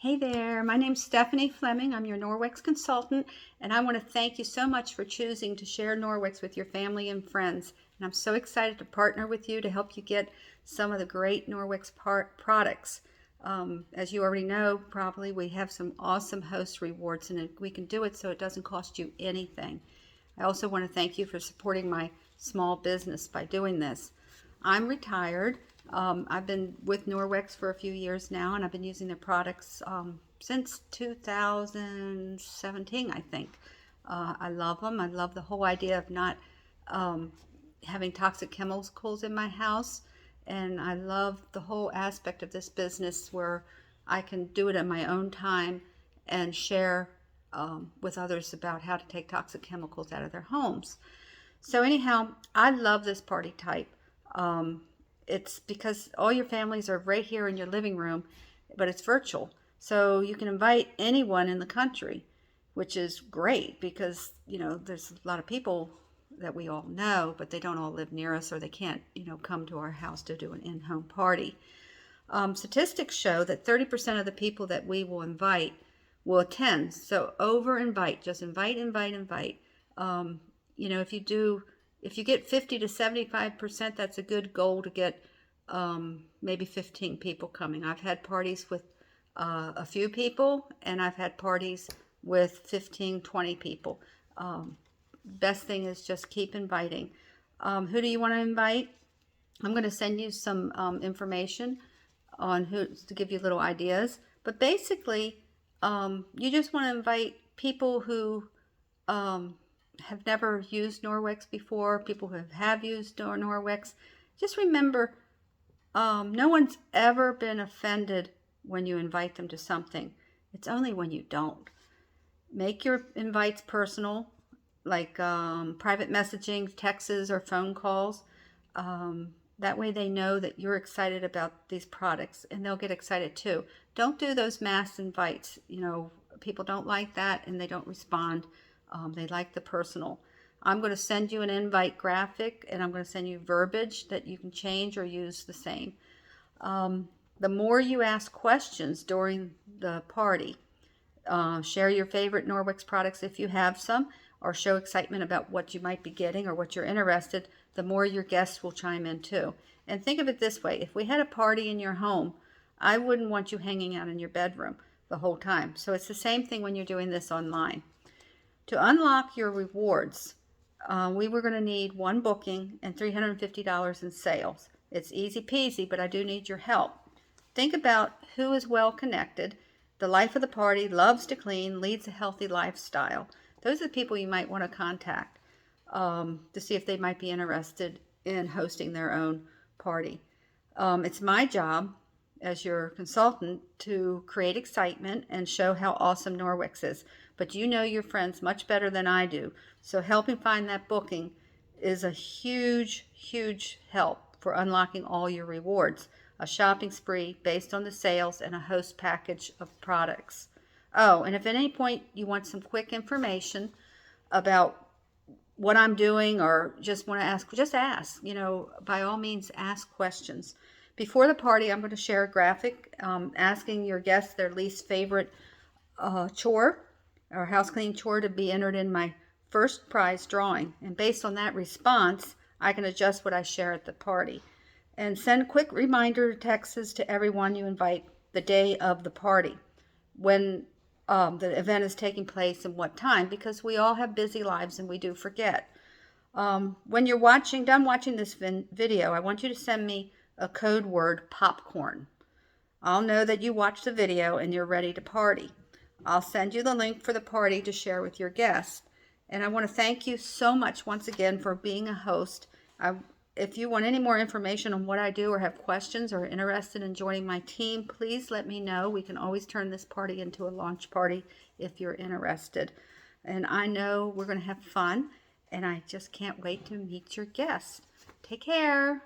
Hey there, my name's Stephanie Fleming. I'm your Norwex consultant, and I want to thank you so much for choosing to share Norwex with your family and friends. And I'm so excited to partner with you to help you get some of the great Norwex products. As you already know, probably we have some awesome host rewards, and we can do it so it doesn't cost you anything. I also want to thank you for supporting my small business by doing this. I'm retired. I've been with Norwex for a few years now, and I've been using their products since 2017, I think. I love them. I love the whole idea of not having toxic chemicals in my house, and I love the whole aspect of this business where I can do it in my own time and share with others about how to take toxic chemicals out of their homes. So anyhow, I love this party type. It's because all your families are right here in your living room, but it's virtual. So you can invite anyone in the country, which is great because, there's a lot of people that we all know, but they don't all live near us or they can't, come to our house to do an in-home party. Statistics show that 30% of the people that we will invite will attend. So over invite, just invite, invite, invite. If you get 50 to 75%, that's a good goal to get maybe 15 people coming. I've had parties with a few people, and I've had parties with 15, 20 people. Best thing is just keep inviting. Who do you want to invite? I'm going to send you some information on who to give you little ideas. But basically, you just want to invite people who have never used Norwex before, people who have used Norwex. Just remember, no one's ever been offended when you invite them to something. It's only when you don't. Make your invites personal, like private messaging, texts, or phone calls. That way they know that you're excited about these products, and they'll get excited too. Don't do those mass invites. People don't like that, and they don't respond. They like the personal. I'm going to send you an invite graphic, and I'm going to send you verbiage that you can change or use the same. The more you ask questions during the party, share your favorite Norwex products if you have some, or show excitement about what you might be getting or what you're interested, the more your guests will chime in too. And think of it this way, if we had a party in your home, I wouldn't want you hanging out in your bedroom the whole time. So it's the same thing when you're doing this online. To unlock your rewards, we were going to need one booking and $350 in sales. It's easy peasy, but I do need your help. Think about who is well connected, the life of the party, loves to clean, leads a healthy lifestyle. Those are the people you might want to contact to see if they might be interested in hosting their own party. It's my job as your consultant to create excitement and show how awesome Norwex is. But you know your friends much better than I do. So helping find that booking is a huge, huge help for unlocking all your rewards. A shopping spree based on the sales and a host package of products. Oh, and if at any point you want some quick information about what I'm doing or just want to ask, just ask. By all means, ask questions. Before the party, I'm going to share a graphic asking your guests their least favorite chore or house cleaning chore to be entered in my first prize drawing. And based on that response, I can adjust what I share at the party. And send quick reminder texts to everyone you invite the day of the party, when the event is taking place and what time, because we all have busy lives and we do forget. When you're done watching this video, I want you to send me a code word, popcorn. I'll know that you watched the video and you're ready to party. I'll send you the link for the party to share with your guests. And I want to thank you so much once again for being a host. If you want any more information on what I do or have questions or are interested in joining my team, please let me know. We can always turn this party into a launch party if you're interested. And I know we're going to have fun, and I just can't wait to meet your guests. Take care.